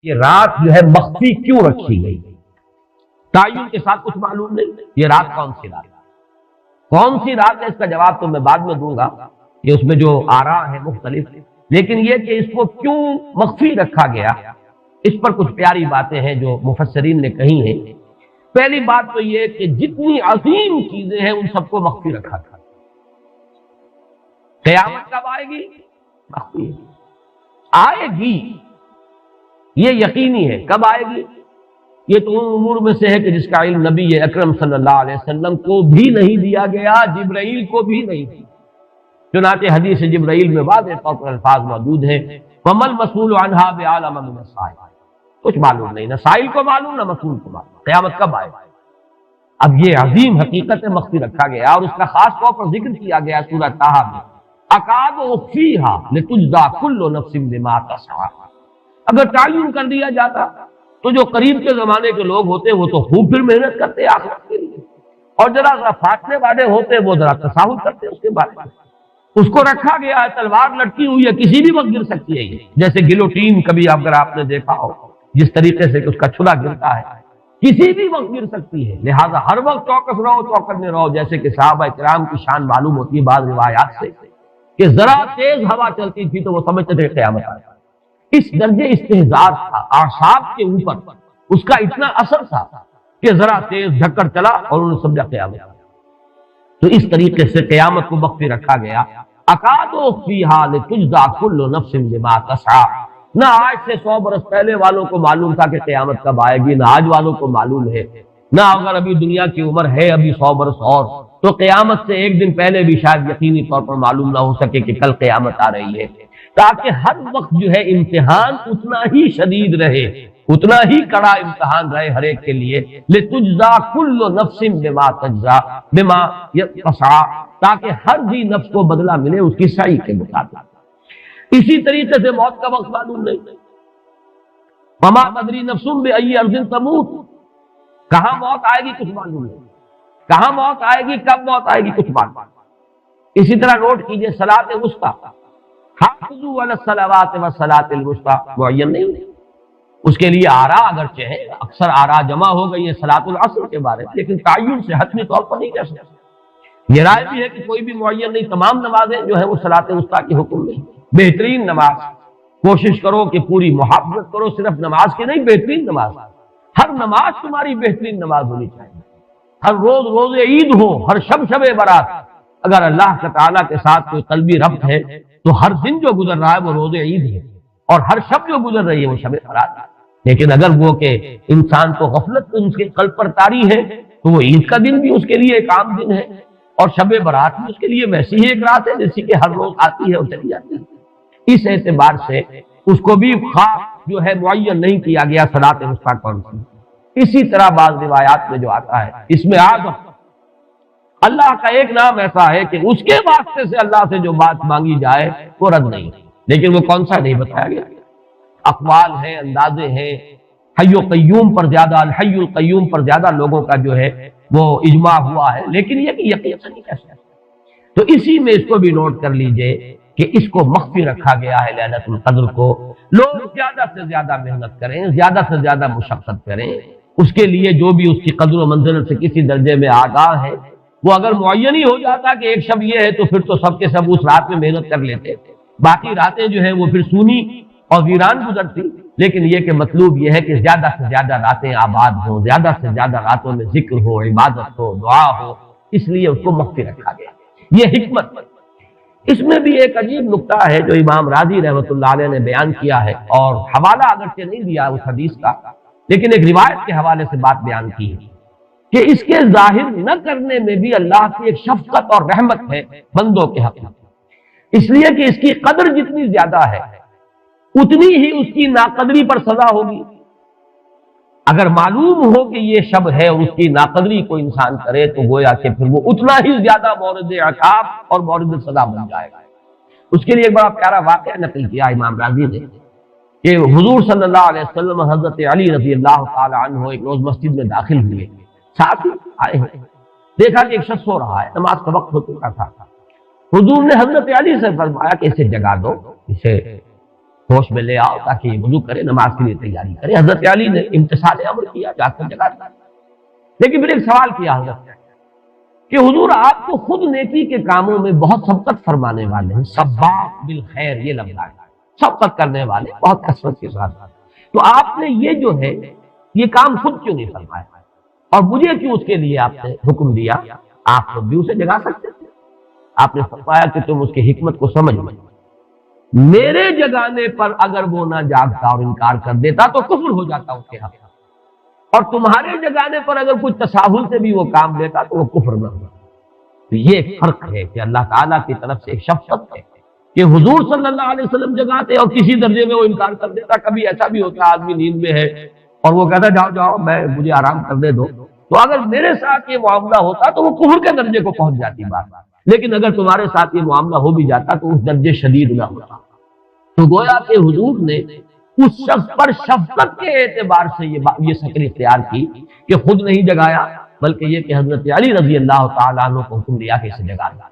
یہ رات جو ہے مخفی کیوں رکھی گئی؟ تعین کے ساتھ کچھ معلوم نہیں یہ رات کون سی رات ہے، کون سی رات ہے، اس کا جواب تو میں بعد میں دوں گا کہ اس میں جو آراء ہیں مختلف، لیکن یہ کہ اس کو کیوں مخفی رکھا گیا اس پر کچھ پیاری باتیں ہیں جو مفسرین نے کہی ہیں۔ پہلی بات تو یہ کہ جتنی عظیم چیزیں ہیں ان سب کو مخفی رکھا تھا۔ قیامت کب آئے گی؟ مخفی آئے گی، یہ یقینی ہے۔ کب آئے گی؟ یہ تو ان امور میں سے ہے کہ جس کا علم نبی اکرم صلی اللہ علیہ وسلم کو بھی نہیں دیا گیا، جبرائیل کو بھی نہیں دیا۔ چنانچہ حدیث جبرائیل میں واضح طور پر الفاظ موجود ہیں، وَمَا الْمَسْئُولُ عَنْهَا بِأَعْلَمَ مِنَ السَّائِلِ، کچھ معلوم نہیں، نہ سائل کو معلوم نہ مسئول کو معلوم قیامت کب آئے۔ اب یہ عظیم حقیقت مخفی رکھا گیا اور اس کا خاص طور پر ذکر کیا گیا سورہ طٰہٰ میں، اَکَادُ أُخْفِيهَا لِتُجْزَىٰ كُلُّ نَفْسٍ بِمَا تَسْعَىٰ۔ اگر تعین کر دیا جاتا تو جو قریب کے زمانے کے لوگ ہوتے وہ تو خوب پھر محنت کرتے آخرت کے لیے، اور ذرا فاصلے والے ہوتے وہ ذرا تساہل کرتے اس کے بارے میں۔ اس کو رکھا گیا ہے، تلوار لٹکی ہوئی ہے، کسی بھی وقت گر سکتی ہے، یہ جیسے گلوٹین کبھی اگر آپ نے دیکھا ہو جس طریقے سے اس کا چھلا گرتا ہے، کسی بھی وقت گر سکتی ہے، لہذا ہر وقت چوکس رہو، چوکنے رہو، جیسے کہ صحابہ کرام کی شان معلوم ہوتی ہے بعض روایات سے کہ ذرا تیز ہوا چلتی تھی تو وہ سمجھتے تھے قیامت آ گئی۔ اس درجے استحضار تھا اعصاب کے اوپر، اس کا اتنا اثر تھا کہ ذرا تیز دھکڑ چلا اور انہوں نے سمجھا قیامت۔ تو اس طریقے سے قیامت کو مخفی رکھا گیا۔ اَکَادُ أُخْفِيهَا لِتُجْزَىٰ كُلُّ نَفْسٍ بِمَا تَسْعَىٰ۔ نہ آج سے 100 برس پہلے والوں کو معلوم تھا کہ قیامت کب آئے گی، نہ آج والوں کو معلوم ہے، نہ اگر ابھی دنیا کی عمر ہے ابھی 100 برس اور تو قیامت سے ایک دن پہلے بھی شاید یقینی طور پر معلوم نہ ہو سکے کہ کل قیامت آ رہی ہے، تاکہ ہر وقت جو ہے امتحان اتنا ہی شدید رہے، اتنا ہی کڑا امتحان رہے ہر ایک کے لیے، لِتُجْزَىٰ كُلُّ نَفْسٍ بِمَا تَسْعَىٰ، تاکہ ہر جی نفس کو بدلہ ملے اس کی سعی کے مطابق۔ اسی طریقے سے موت کا وقت معلوم نہیں، وَمَا تَدْرِي نَفْسٌ بِأَيِّ أَرْضٍ تَمُوتُ، کہاں موت آئے گی کچھ معلوم نہیں، کہاں موت آئے گی، کب موت آئے گی کچھ معلوم نہیں۔ اسی طرح نوٹ کیجئے صلاۃ وسطیٰ، حافظوا علی الصلوات والصلاۃ الوسطیٰ معین نہیں ہے، اس کے لیے آراء اگرچہ ہے، اکثر آراء جمع ہو گئی ہے صلاۃ العصر کے بارے میں، لیکن تعین سے حتمی طور پر نہیں کر سکتے۔ یہ رائے بھی ہے کہ کوئی بھی معین نہیں، تمام نمازیں جو ہے وہ صلاۃ وسطیٰ کی حکم نہیں۔ بہترین نماز کوشش کرو کہ پوری محافظت کرو، صرف نماز کی نہیں، بہترین نماز، ہر نماز تمہاری بہترین نماز ہونی چاہیے، ہر روز روز عید ہو، ہر شب برات، اگر اللہ تعالیٰ کے ساتھ کوئی قلبی ربط ہے تو ہر دن جو گزر رہا ہے وہ روز عید ہے، اور ہر شب جو گزر رہی ہے وہ شب برات ہے۔ لیکن اگر وہ کہ انسان کو غفلت اس کے قلب پر طاری ہے تو وہ عید کا دن بھی اس کے لیے ایک عام دن ہے، اور شب برات بھی اس کے لیے ویسی ہی ایک رات ہے جیسی کہ ہر روز آتی ہے اور چلی جاتی ہے۔ اس اعتبار سے اس کو بھی خاص جو ہے معین نہیں کیا گیا صلاۃ وسطیٰ کون سی۔ اسی طرح بعض روایات میں جو آتا ہے اس میں اعظم، اللہ کا ایک نام ایسا ہے کہ اس کے واسطے سے اللہ سے جو بات مانگی جائے وہ رد نہیں، لیکن وہ کون سا نہیں بتایا گیا۔ اقوال ہیں، اندازے ہیں، حی و قیوم پر زیادہ، الحی القیوم پر زیادہ لوگوں کا جو ہے وہ اجماع ہوا ہے، لیکن یہ کہ یقین سے نہیں کہہ سکتے۔ تو اسی میں اس کو بھی نوٹ کر لیجئے کہ اس کو مخفی رکھا گیا ہے لیلۃ القدر کو۔ لوگ زیادہ سے زیادہ محنت کریں، زیادہ سے زیادہ مشقت کریں، اس کے لیے جو بھی اس کی قدر و منزلت سے کسی درجے میں آگاہ ہے، وہ اگر معین ہی ہو جاتا کہ ایک شب یہ ہے تو پھر تو سب کے سب اس رات میں محنت کر لیتے، باقی راتیں جو ہیں وہ پھر سونی اور ویران گزرتی۔ لیکن یہ کہ مطلوب یہ ہے کہ زیادہ سے زیادہ راتیں آباد ہوں، زیادہ سے زیادہ راتوں میں ذکر ہو، عبادت ہو، دعا ہو، اس لیے اس کو مخفی رکھا گیا۔ یہ حکمت۔ اس میں بھی ایک عجیب نکتہ ہے جو امام راضی رحمۃ اللہ علیہ نے بیان کیا ہے، اور حوالہ اگرچہ نہیں دیا اس حدیث کا، لیکن ایک روایت کے حوالے سے بات بیان کی ہے کہ اس کے ظاہر نہ کرنے میں بھی اللہ کی ایک شفقت اور رحمت ہے بندوں کے حق میں، اس لیے کہ اس کی قدر جتنی زیادہ ہے اتنی ہی اس کی ناقدری پر سزا ہوگی۔ اگر معلوم ہو کہ یہ شب ہے اور اس کی ناقدری کو انسان کرے تو گویا کہ پھر وہ اتنا ہی زیادہ مورد عقاب اور مورد سزا بن جائے گا۔ اس کے لیے ایک بڑا پیارا واقعہ نقل کیا امام راضی نے کہ حضور صلی اللہ علیہ وسلم حضرت علی رضی اللہ تعالی عنہ ایک روز مسجد میں داخل ہوئے، ساتھ ہی آئے ہیں، دیکھا کہ ایک شخص سو رہا ہے، نماز کا وقت ہو چکا تھا۔ حضور نے حضرت علی سے فرمایا کہ اسے جگا دو، اسے ہوش میں لے آؤ تاکہ یہ وضو کرے، نماز کے لیے تیاری کرے۔ حضرت علی نے امتثال امر کیا، جا کر جگہ دیا۔ لیکن پھر ایک سوال کیا حضرت کہ حضور آپ کو خود نیکی کے کاموں میں بہت سبقت فرمانے والے ہیں، سباق بالخیر یہ لفظ ہے، سبقت کرنے والے بہت کثرت کے ساتھ، تو آپ نے یہ جو ہے یہ کام خود کیوں نہیں فرمایا اور مجھے کیوں اس کے لیے آپ نے حکم دیا؟ آپ خود بھی اسے جگا سکتے تھے۔ آپ نے فرمایا کہ تم اس کی حکمت کو سمجھ لو، میرے جگانے پر اگر وہ نہ جاگتا اور انکار کر دیتا تو کفر ہو جاتا اس کے حق، اور تمہارے جگانے پر اگر کچھ تساہل سے بھی وہ کام لیتا تو وہ کفر نہ ہوگا۔ تو یہ ایک فرق ہے کہ اللہ تعالیٰ کی طرف سے ایک شفقت ہے کہ حضور صلی اللہ علیہ وسلم جگاتے اور کسی درجے میں وہ انکار کر دیتا۔ کبھی ایسا بھی ہوتا آدمی نیند میں ہے اور وہ کہتا جاؤ جاؤ مجھے آرام کرنے دو، تو اگر میرے ساتھ یہ معاملہ ہوتا تو وہ کفر کے درجے کو پہنچ جاتی بات، لیکن اگر تمہارے ساتھ یہ معاملہ ہو بھی جاتا تو اس درجے شدید نہ ہوتا۔ تو گویا کہ حضور نے اس شخص پر شفقت کے اعتبار سے یہ شکل اختیار کی کہ خود نہیں جگایا، بلکہ یہ کہ حضرت علی رضی اللہ تعالیٰ عنہ کو حکم دیا کہ اسے جگا دیا۔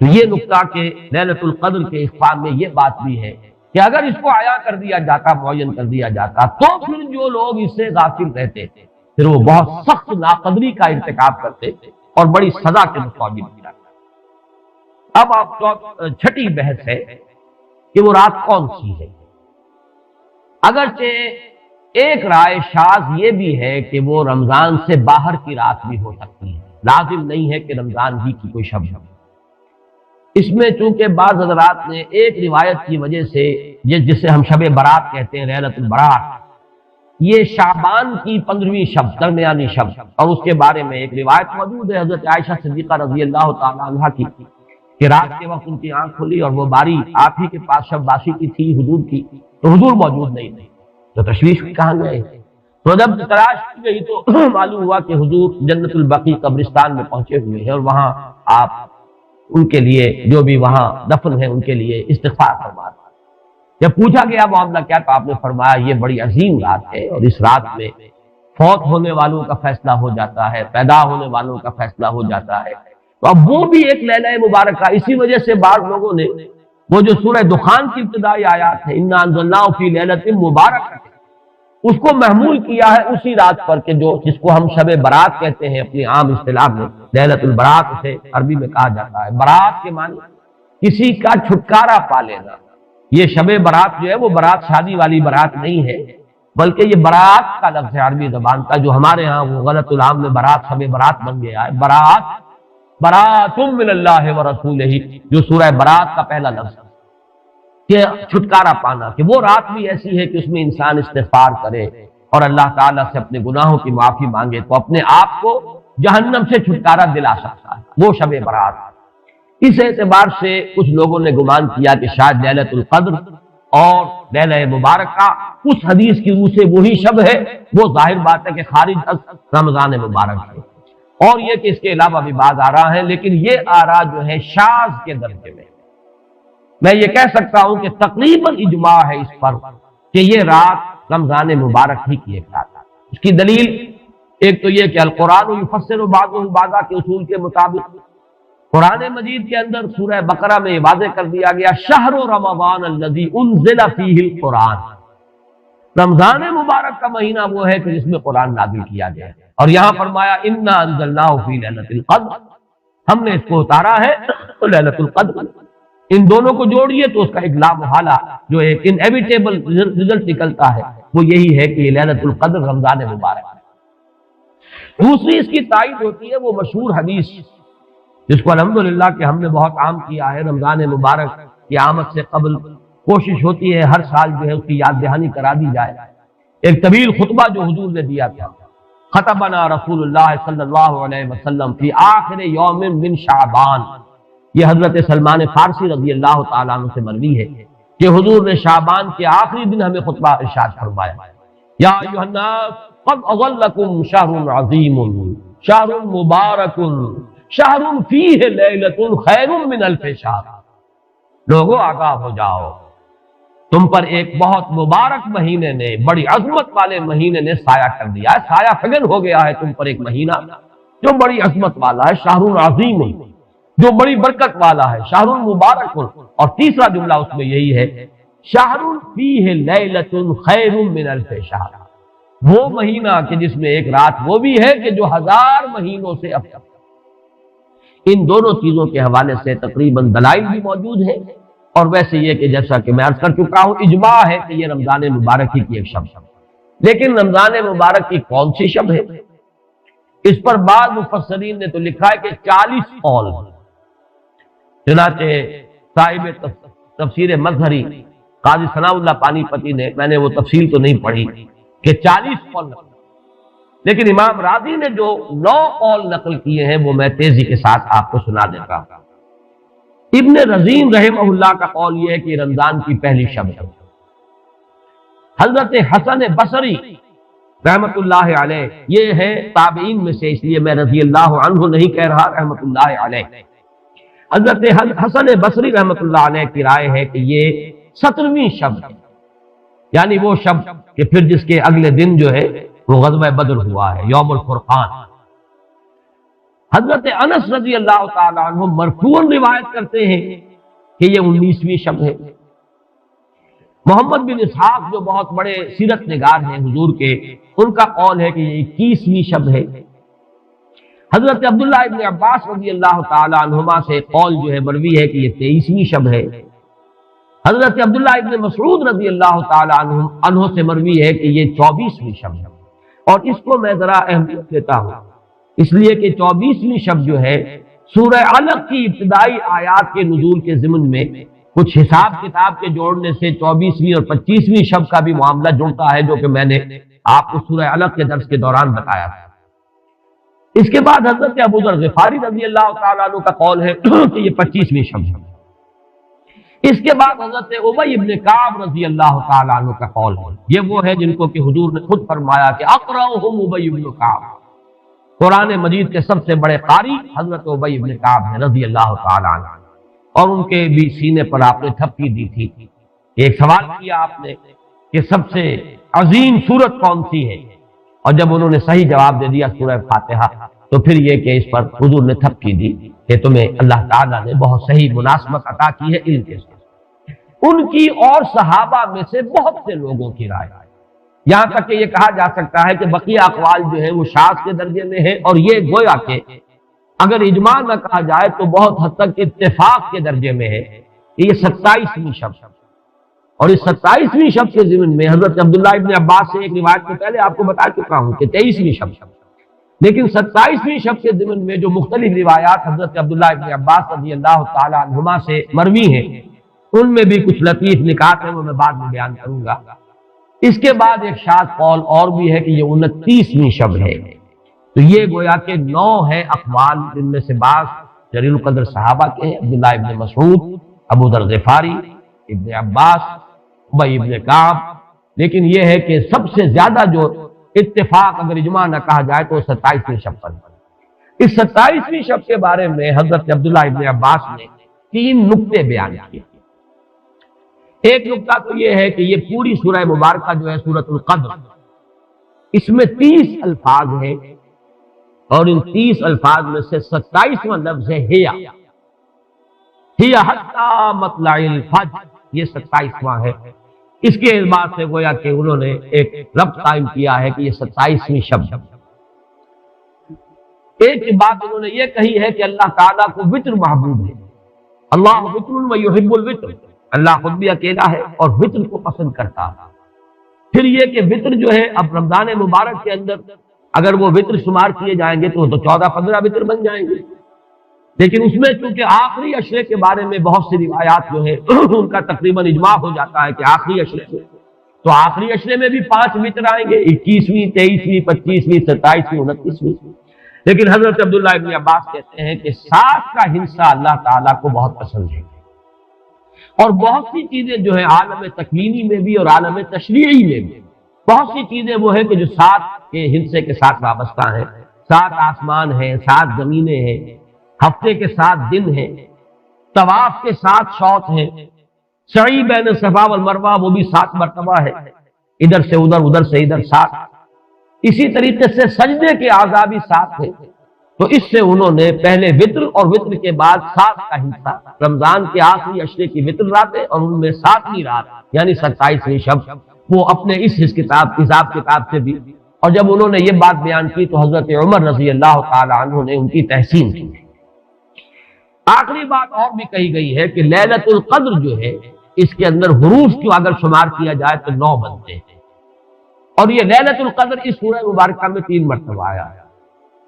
تو یہ نقطہ کہ لیلۃ القدر کے اخفاء میں یہ بات بھی ہے کہ اگر اس کو عیاں کر دیا جاتا، معین کر دیا جاتا، تو پھر جو لوگ اس سے غافل رہتے پھر وہ بہت سخت ناقدری کا ارتکاب کرتے اور بڑی سزا کے مستوجب ہو جاتے۔ اب آپ چھٹی بحث ہے کہ وہ رات کون سی ہے۔ اگرچہ ایک رائے شاذ یہ بھی ہے کہ وہ رمضان سے باہر کی رات بھی ہو سکتی ہے، لازم نہیں ہے کہ رمضان ہی کی کوئی شب ہو۔ اس میں چونکہ بعض حضرات نے ایک روایت کی وجہ سے جسے ہم شب برات کہتے ہیں، لیلۃ البرات، یہ شعبان کی 15ویں شب، درمیانی شب، اور اس کے بارے میں ایک روایت موجود ہے حضرت عائشہ صدیقہ رضی اللہ تعالی عنہا کی کہ رات کے وقت ان کی آنکھ کھلی اور وہ باری آپ ہی کے پاس شب باسی کی تھی، حضور کی، تو حضور موجود نہیں تھے، تو تشویش میں کہاں گئے؟ تو جب تلاش کی گئی تو معلوم ہوا کہ حضور جنت البقیع قبرستان میں پہنچے ہوئے ہیں اور وہاں آپ ان کے لیے جو بھی وہاں دفن ہے ان کے لیے استغفار فرما رہے ہیں۔ جب پوچھا گیا معاملہ کیا، تو آپ نے فرمایا یہ بڑی عظیم رات ہے اور اس رات میں فوت ہونے والوں کا فیصلہ ہو جاتا ہے، پیدا ہونے والوں کا فیصلہ ہو جاتا ہے۔ تو اب وہ بھی ایک لیلہ مبارکہ، اسی وجہ سے بعض لوگوں نے وہ جو سورہ دخان کی ابتدائی آیات ہے انا انزلناہ فی لیلۃ مبارکہ، اس کو محمول کیا ہے اسی رات پر کہ جس کو ہم شب برات کہتے ہیں اپنی عام اصطلاح میں، لیلۃ البرات اسے عربی میں کہا جاتا ہے۔ برات کے معنی کسی کا چھٹکارا پا لینا۔ یہ شب برات جو ہے وہ برات شادی والی برات نہیں ہے، بلکہ یہ برات کا لفظ ہے عربی زبان کا، جو ہمارے ہاں وہ غلط العام میں برات شب برات بن گیا ہے۔ برات برات من اللہ ورسولہ، جو سورہ برات کا پہلا لفظ ہے کہ چھٹکارا پانا، کہ وہ رات بھی ایسی ہے کہ اس میں انسان استغفار کرے اور اللہ تعالیٰ سے اپنے گناہوں کی معافی مانگے تو اپنے آپ کو جہنم سے چھٹکارا دلا سکتا ہے، وہ شب برات۔ اس اعتبار سے کچھ لوگوں نے گمان کیا کہ شاید لیلۃ القدر اور لیلہ مبارکہ اس حدیث کی روح سے وہی شب ہے، وہ ظاہر بات ہے کہ خارج از رمضان مبارک ہے، اور یہ کہ اس کے علاوہ بھی بعض آراء ہیں، لیکن یہ آراء جو ہے شاذ کے درجے میں یہ کہہ سکتا ہوں کہ تقریباً اجماع ہے اس پر کہ یہ رات رمضان مبارک ہی کی ایک رات ہے۔ اس کی دلیل ایک تو یہ کہ القرآن یفسر بعضہ بعضا کے اصول کے مطابق قرآن مجید کے اندر سورہ بقرہ میں یہ واضح کر دیا گیا شہر رمضان الذی انزل فیہ القرآن، رمضان مبارک کا مہینہ وہ ہے کہ جس میں قرآن نازل کیا گیا ہے، اور یہاں فرمایا انا انزلناہ فی لیلۃ القدر، ہم نے اس کو اتارا ہے لیلۃ القدر۔ ان دونوں کو جوڑیے تو اس کا ایک لا محالہ جو ایک انیویٹیبل رزلٹ نکلتا ہے وہ یہی ہے کہ یہ لیلۃ القدر رمضان مبارک ہے۔ دوسری اس کی تائید ہوتی ہے وہ مشہور حدیث جس کو الحمدللہ کہ ہم نے بہت عام کیا ہے، رمضان مبارک کی آمد سے قبل کوشش ہوتی ہے ہر سال جو ہے اس کی یاد دہانی کرا دی جائے۔ ایک طویل خطبہ جو حضور نے دیا تھا، خطبنا رسول اللہ صلی اللہ علیہ وسلم فی آخر یوم من شعبان، یہ حضرت سلمان فارسی رضی اللہ تعالیٰ عنہ سے مروی ہے کہ حضور نے شعبان کے آخری دن ہمیں خطبہ ارشاد فرمایا، یا ایھا الناس قد اظلکم شہر عظیم شہر مبارک شہر فیہ لیلۃ خیر من الف شہر، لوگوں آگاہ ہو جاؤ، تم پر ایک بہت مبارک مہینے نے، بڑی عظمت والے مہینے نے سایہ کر دیا ہے، سایہ فگن ہو گیا ہے تم پر ایک مہینہ جو بڑی عظمت والا ہے، شہر عظیم جو بڑی برکت والا ہے، شہر مبارک۔ اور تیسرا جملہ اس میں یہی ہے شہر فیہ لیلۃ خیر من الف شہر، وہ مہینہ کہ جس میں ایک رات وہ بھی ہے کہ جو 1000 مہینوں سے افضل۔ ان دونوں چیزوں کے حوالے سے تقریباً دلائل بھی موجود ہیں، اور ویسے یہ کہ جیسا کہ میں عرض کر چکا ہوں اجماع ہے کہ یہ رمضان مبارک ہی کی ایک شب ہے۔ لیکن رمضان مبارک کی کون سی شب ہے؟ اس پر بعض مفسرین نے تو لکھا ہے کہ 40 قول، چنانچہ صاحب تفسیر مظہری قاضی ثناء اللہ پانی پتی نے، میں نے وہ تفصیل تو نہیں پڑھی، کہ 40 قول نقل، لیکن امام راضی نے جو 9 قول نقل کیے ہیں وہ میں تیزی کے ساتھ آپ کو سنا دیتا ہوں۔ ابن رزین رحمہ اللہ کا قول یہ ہے کہ رمضان کی پہلی شب ہے۔ حضرت حسن بصری رحمت اللہ علیہ، یہ ہے تابعین میں سے، اس لیے میں رضی اللہ عنہ نہیں کہہ رہا، رحمت اللہ علیہ۔ حضرت حسن بصری رحمت اللہ علیہ کی رائے ہے کہ یہ 17ویں شب ہے، یعنی وہ شب کہ پھر جس کے اگلے دن جو ہے وہ غزوہ بدر ہوا ہے، یوم الفرقان۔ حضرت انس رضی اللہ تعالی عنہ مرفوعاً روایت کرتے ہیں کہ یہ 19ویں شب ہے۔ محمد بن اسحاق جو بہت بڑے سیرت نگار ہیں حضور کے، ان کا قول ہے کہ یہ 21ویں شب ہے۔ حضرت عبداللہ ابن عباس رضی اللہ تعالی عنہما سے قول جو ہے مروی ہے کہ یہ 23ویں شب ہے۔ حضرت عبداللہ ابن مسعود رضی اللہ تعالی عنہ سے مروی ہے کہ یہ 24ویں شب ہے، اور اس کو میں ذرا اہمیت دیتا ہوں اس لیے کہ 24ویں شب جو ہے سورہ علق کی ابتدائی آیات کے نزول کے ضمن میں کچھ حساب کتاب کے جوڑنے سے 24ویں اور 25ویں شب کا بھی معاملہ جڑتا ہے، جو کہ میں نے آپ کو سورہ علق کے درس کے دوران بتایا تھا۔ اس کے بعد حضرت ابو ذر غفاری رضی اللہ تعالیٰ عنہ کا قول ہے کہ یہ 25ویں شب ہے۔ اس کے بعد حضرت ابی ابن کعب رضی اللہ تعالیٰ عنہ کا قول ہے، یہ وہ ہے جن کو کہ حضور نے خود فرمایا کہ اقرأہم ابی ابن کعب، قرآن مجید کے سب سے بڑے قاری حضرت ابی ابن کعب ہیں رضی اللہ تعالیٰ عنہ، اور ان کے بھی سینے پر آپ نے تھپکی دی تھی۔ ایک سوال کیا آپ نے کہ سب سے عظیم سورت کون سی ہے، اور جب انہوں نے صحیح جواب دے دیا سورہ فاتحہ، تو پھر یہ کہ اس پر حضور نے تھپکی دی کہ تمہیں اللہ تعالیٰ نے بہت صحیح مناسبت عطا کی ہے علم کے ساتھ۔ ان کی اور صحابہ میں سے بہت سے لوگوں کی رائے، یہاں تک کہ یہ کہا جا سکتا ہے کہ بقیہ اقوال جو ہیں وہ شاذ کے درجے میں ہیں، اور یہ گویا کہ اگر اجماع نہ کہا جائے تو بہت حد تک اتفاق کے درجے میں ہے کہ یہ 27ویں شب، اور اس 27ویں شب کے ضمن میں حضرت عبداللہ ابن عباس سے ایک روایت سے پہلے آپ کو بتا چکا ہوں کہ 23ویں شب، لیکن 27ویں شب کے ضمن میں جو مختلف روایات حضرت عبداللہ ابن عباس رضی اللہ تعالی عنہما سے مروی ہیں، ان میں بھی کچھ لطیف نکات ہیں، وہ میں بعد میں بیان کروں گا۔ اس کے بعد ایک شاذ قول اور بھی ہے کہ یہ 29ویں شب ہے۔ تو یہ گویا کہ 9 ہے اقوال، جن میں سے بعض جلیل القدر صحابہ کے ہیں، عبداللہ ابن مسعود، ابو ذر غفاری، ابن عباس، ابی ابن کعب، لیکن یہ ہے کہ سب سے زیادہ جو اتفاق اگر اجماع نہ کہا جائے تو 27ویں شب پر۔ اس 27ویں شب کے بارے میں حضرت عبداللہ ابن عباس نے 3 نکتے بیان کیے۔ ایک نکتہ تو یہ ہے کہ یہ پوری سورہ مبارکہ جو ہے سورۃ القدر، اس میں 30 الفاظ ہیں، اور ان 30 الفاظ میں سے 27واں لفظ ہے ہیا حتی مطلع الفجر، یہ 27واں ہے۔ اس کے اعتبار سے گویا کہ انہوں نے ایک ربط قائم کیا ہے کہ یہ 27ویں شب۔ ایک بات انہوں نے یہ کہی ہے کہ اللہ تعالیٰ کو وطر محبوب ہے، اللہ وطر و یحب الوطر، اللہ خود بھی اکیلا ہے اور وطر کو پسند کرتا ہے۔ پھر یہ کہ وطر جو ہے اب رمضان مبارک کے اندر اگر وہ وطر شمار کیے جائیں گے تو 14-15 وطر بن جائیں گے، لیکن اس میں چونکہ آخری عشرے کے بارے میں بہت سی روایات جو ہے ان کا تقریباً اجماع ہو جاتا ہے کہ آخری عشرے میں، تو آخری عشرے میں بھی 5 وطر آئیں گے، 21ویں، 23ویں، 25ویں، 27ویں، 29ویں۔ لیکن حضرت عبداللہ ابن عباس کہتے ہیں کہ 7 کا حصہ اللہ تعالیٰ کو بہت پسند ہے، اور بہت سی چیزیں جو ہیں عالم تکوینی میں بھی اور عالم تشریعی میں بھی بہت سی چیزیں وہ ہیں کہ جو 7 کے حصے کے ساتھ وابستہ ہیں۔ 7 آسمان ہیں، 7 زمینیں ہیں، ہفتے کے 7 دن ہیں، طواف کے 7 شوط ہیں، سعی بین الصفا والمروہ وہ بھی 7 مرتبہ ہے، ادھر سے ادھر، ادھر سے ادھر 7۔ اسی طریقے سے سجدے کے اعضاء بھی 7 ہیں، تو اس سے انہوں نے پہلے وطر اور وطر کے بعد 7 کا حصہ، رمضان کے آخری عشرے کی وطر راتیں اور ان میں 7ویں رات یعنی 27ویں شب، وہ اپنے اس حساب کتاب سے بھی. اور جب انہوں نے یہ بات بیان کی تو حضرت عمر رضی اللہ تعالی عنہ نے ان کی تحسین کی. آخری بات اور بھی کہی گئی ہے کہ لیلۃ القدر جو ہے اس کے اندر حروف کو اگر شمار کیا جائے تو 9 بنتے ہیں، اور یہ لیلۃ القدر اس سورہ مبارکہ میں 3 مرتبہ آیا ہے.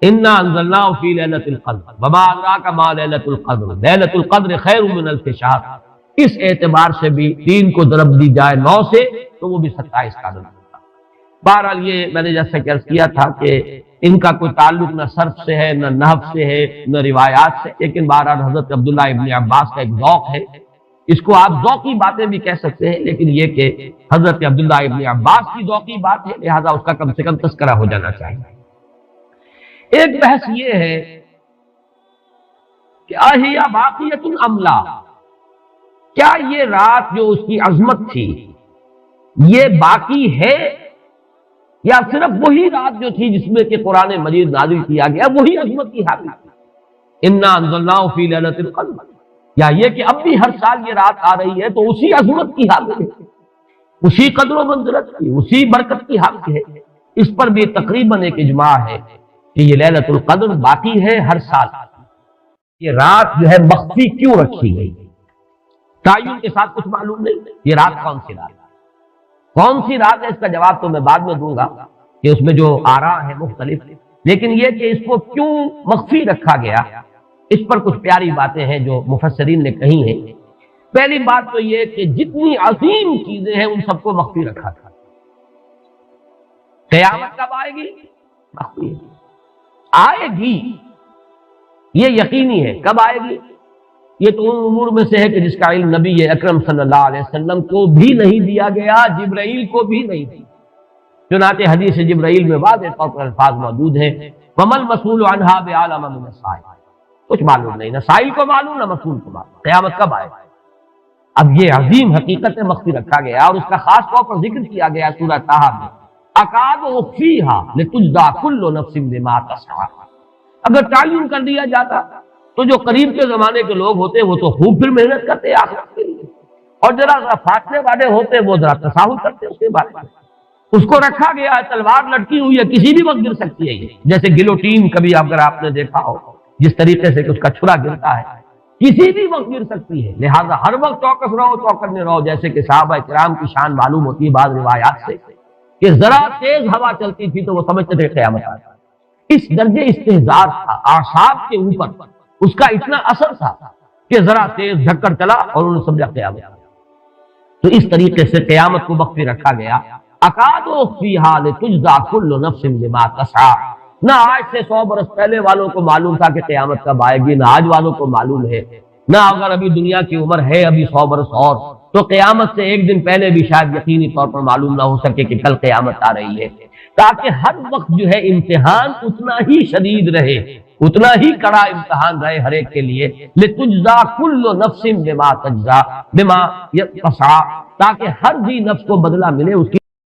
انا انزلناه فی لیلۃ القدر وما ادراک ما لیلۃ القدر لیلۃ القدر خیر من الف شہر. اس اعتبار سے بھی 3 کو ضرب دی جائے 9 سے تو وہ بھی 27 کا بنتا. بہرحال یہ میں نے جیسا کہ عرض کیا تھا کہ ان کا کوئی تعلق نہ صرف سے ہے، نہ نحو سے ہے، نہ روایات سے، لیکن بہرحال حضرت عبداللہ ابن عباس کا ایک ذوق ہے. اس کو آپ ذوقی باتیں بھی کہہ سکتے ہیں، لیکن یہ کہ حضرت عبداللہ ابن عباس کی ذوقی بات ہے، لہذا اس کا کم سے کم تذکرہ ہو جانا چاہیے. ایک بحث یہ ہے کہ اہی باقیۃ ام لا، کیا یہ رات جو اس کی عظمت تھی یہ باقی ہے یا صرف وہی رات جو تھی جس میں کہ قرآن مجید نازل کیا گیا وہی عظمت کی حامل تھی. انا انزلناہ فی لیلۃ القدر، یا یہ کہ اب بھی ہر سال یہ رات آ رہی ہے تو اسی عظمت کی حامل ہے، اسی قدر و منزلت کی، اسی برکت کی حامل ہے. اس پر بھی تقریباً ایک اجماع ہے کہ یہ لیلۃ القدر باقی ہے ہر سال. یہ رات جو ہے مخفی کیوں رکھی گئی، تعین کے ساتھ کچھ معلوم نہیں. یہ رات کون سی رات ہے اس کا جواب تو میں بعد میں دوں گا کہ اس میں جو آراء ہے مختلف، لیکن یہ کہ اس کو کیوں مخفی رکھا گیا اس پر کچھ پیاری باتیں ہیں جو مفسرین نے کہی ہیں. پہلی بات تو یہ کہ جتنی عظیم چیزیں ہیں ان سب کو مخفی رکھا تھا. قیامت کب آئے گی؟ مخفی آئے گی، یہ یقینی ہے. کب آئے گی؟ یہ تو ان امور میں سے ہے کہ جس کا علم نبی اکرم صلی اللہ علیہ وسلم کو بھی نہیں دیا گیا، جبرائیل کو بھی نہیں دی. چنانچہ حدیث جبرائیل میں واضح طور پر الفاظ موجود ہیں وَمَا الْمَسْئُولُ عَنْهَا بِأَعْلَمَ مِنَ السَّائِلِ. کچھ معلوم نہیں، نہ سائل کو معلوم نہ مسئول کو معلوم قیامت کب آئے. اب یہ عظیم حقیقت مخفی رکھا گیا اور اس کا خاص طور پر ذکر کیا گیا سورہ طٰہٰ میں اکاد اخفیھا لتجزی کل نفس بما تسعی. اگر تعین کر دیا جاتا تو جو قریب کے زمانے کے لوگ ہوتے وہ تو خوب پھر محنت کرتے آخرت کے لیے، اور ذرا فاصلے والے ہوتے وہ ذرا تساہل کرتے اس کے بارے میں. اس کو رکھا گیا ہے، تلوار لٹکی ہوئی ہے، کسی بھی وقت گر سکتی ہے. یہ جیسے گلوٹین کبھی اگر آپ نے دیکھا ہو جس طریقے سے کہ اس کا چھرا گرتا ہے، کسی بھی وقت گر سکتی ہے. لہذا ہر وقت چوکس رہو، چوکنے رہو. جیسے کہ صحابہ کرام کی شان معلوم ہوتی ہے بعض روایات سے کہ ذرا تیز ہوا چلتی تھی تو وہ سمجھتے تھے قیامت آ گئی. اس درجے استحضار تھا اعصاب کے اوپر، اس کا اتنا اثر تھا کہ ذرا تیز دھکر چلا اور انہوں نے سمجھا قیامت آ گئی. تو اس طریقے سے قیامت کو مخفی رکھا گیا. اکاد اخفیھا لتجزی کل نفس بما تسعی. نہ آج سے 100 برس پہلے والوں کو معلوم تھا کہ قیامت کب آئے گی، نہ آج والوں کو معلوم ہے. نہ اگر ابھی دنیا کی عمر ہے ابھی 100 برس اور تو قیامت سے ایک دن پہلے بھی شاید یقینی طور پر معلوم نہ ہو سکے کہ کل قیامت آ رہی ہے، تاکہ ہر وقت جو ہے امتحان اتنا ہی شدید رہے، اتنا ہی کڑا امتحان رہے ہر ایک کے لیے. لتجزی کل نفس بما تجزی بما تسعی، تاکہ ہر ذی نفس کو بدلہ ملے اس کی